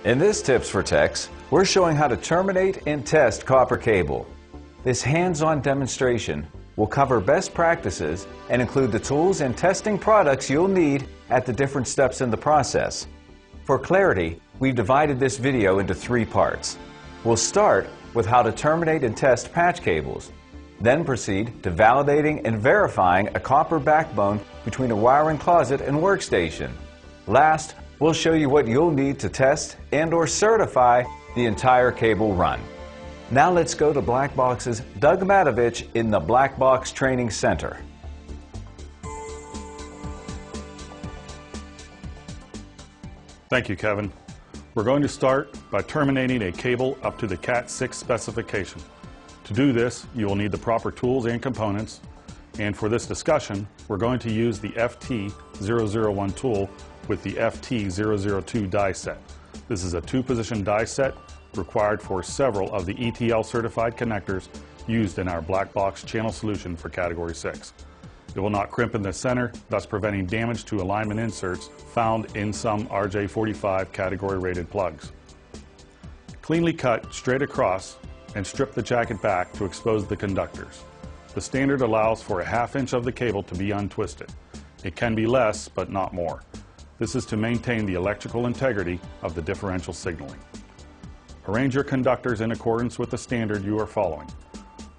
In this Tips for Techs, we're showing how to terminate and test copper cable. This hands-on demonstration will cover best practices and include the tools and testing products you'll need at the different steps in the process. For clarity, we've divided this video into 3 parts. We'll start with how to terminate and test patch cables, then proceed to validating and verifying a copper backbone between a wiring closet and workstation. Last, we'll show you what you'll need to test and/or certify the entire cable run. Now let's go to Blackbox's Doug Matovich in the Blackbox Training Center. Thank you, Kevin. We're going to start by terminating a cable up to the Cat 6 specification. To do this, you will need the proper tools and components, and for this discussion, we're going to use the FT001 tool with the FT002 die set. This is a 2-position die set required for several of the ETL certified connectors used in our black box channel solution for Category 6. It will not crimp in the center, thus preventing damage to alignment inserts found in some RJ45 category rated plugs. Cleanly cut straight across and strip the jacket back to expose the conductors. The standard allows for a 1/2 inch of the cable to be untwisted. It can be less, but not more. This is to maintain the electrical integrity of the differential signaling. Arrange your conductors in accordance with the standard you are following.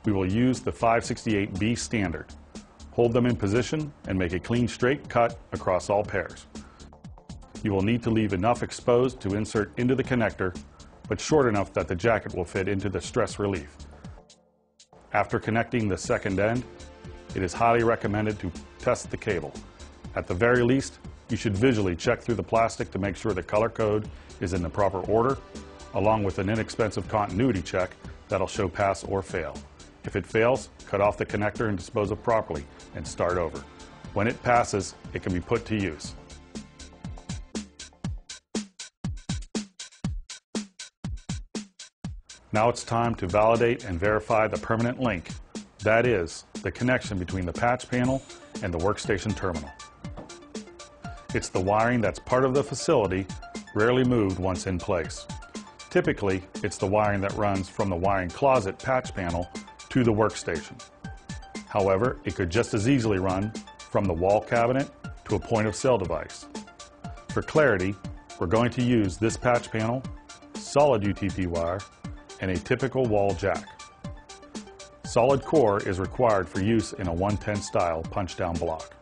We will use the 568B standard. Hold them in position and make a clean straight cut across all pairs. You will need to leave enough exposed to insert into the connector, but short enough that the jacket will fit into the stress relief. After connecting the second end, it is highly recommended to test the cable. At the very least, you should visually check through the plastic to make sure the color code is in the proper order, along with an inexpensive continuity check that'll show pass or fail. If it fails, cut off the connector and dispose of properly and start over. When it passes, it can be put to use. Now it's time to validate and verify the permanent link. That is, the connection between the patch panel and the workstation terminal. It's the wiring that's part of the facility, rarely moved once in place. Typically, it's the wiring that runs from the wiring closet patch panel to the workstation. However, it could just as easily run from the wall cabinet to a point-of-sale device. For clarity, we're going to use this patch panel, solid UTP wire, and a typical wall jack. Solid core is required for use in a 110 style punch-down block.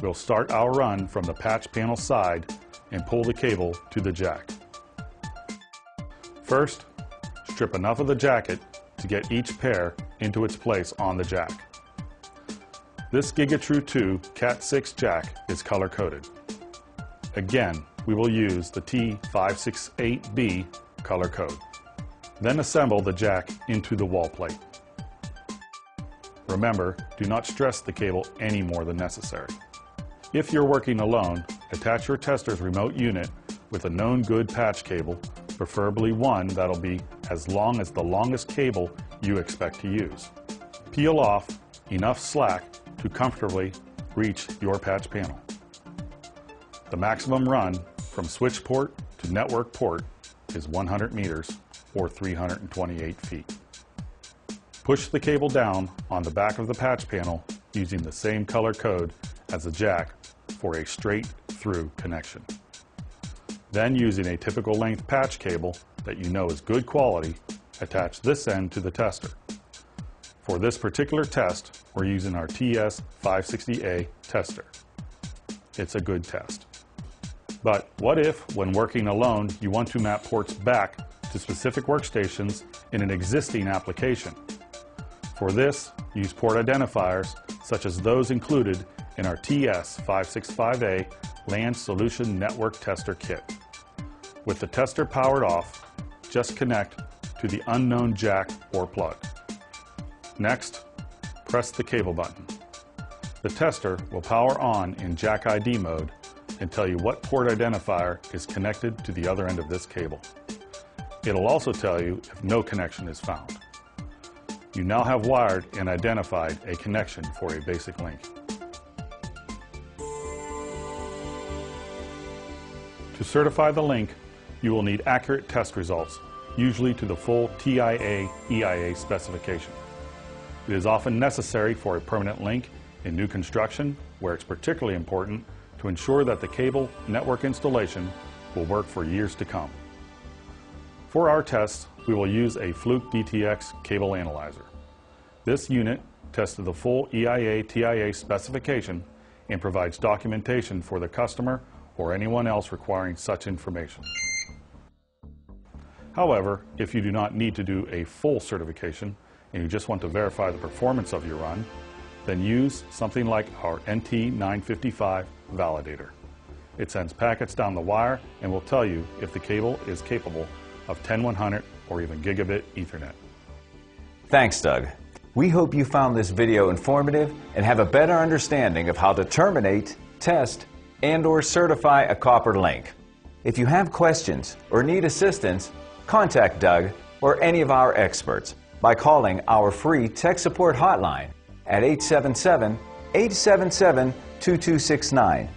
We'll start our run from the patch panel side and pull the cable to the jack. First, strip enough of the jacket to get each pair into its place on the jack. This GigaTrue 2 Cat 6 jack is color-coded. Again, we will use the T568B color code. Then assemble the jack into the wall plate. Remember, do not stress the cable any more than necessary. If you're working alone, attach your tester's remote unit with a known good patch cable, preferably one that'll be as long as the longest cable you expect to use. Peel off enough slack to comfortably reach your patch panel. The maximum run from switch port to network port is 100 meters or 328 feet. Push the cable down on the back of the patch panel using the same color code as the jack for a straight-through connection. Then, using a typical length patch cable that you know is good quality, attach this end to the tester. For this particular test, we're using our TS560A tester. It's a good test. But what if, when working alone, you want to map ports back to specific workstations in an existing application? For this, use port identifiers such as those included in our TS565A LAN Solution Network Tester Kit. With the tester powered off, just connect to the unknown jack or plug. Next, press the cable button. The tester will power on in Jack ID mode and tell you what port identifier is connected to the other end of this cable. It'll also tell you if no connection is found. You now have wired and identified a connection for a basic link. To certify the link, You will need accurate test results, usually to the full TIA/EIA specification. It is often necessary for a permanent link in new construction, where it's particularly important to ensure that the cable network installation will work for years to come. For our tests, we will use a Fluke DTX cable analyzer. This unit tests the full EIA/TIA specification and provides documentation for the customer or anyone else requiring such information. However, if you do not need to do a full certification and you just want to verify the performance of your run, then use something like our NT955 validator. It sends packets down the wire and will tell you if the cable is capable of 10100 or even gigabit Ethernet. Thanks, Doug. We hope you found this video informative and have a better understanding of how to terminate, test, and/or certify a copper link. If you have questions or need assistance, contact Doug or any of our experts by calling our free tech support hotline at 877-877-2269.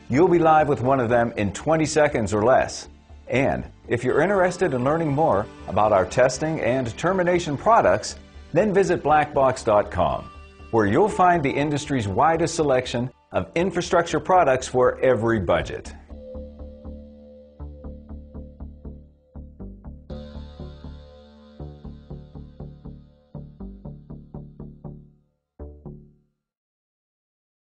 You'll be live with one of them in 20 seconds or less. And if you're interested in learning more about our testing and termination products, then visit blackbox.com, where you'll find the industry's widest selection of infrastructure products for every budget.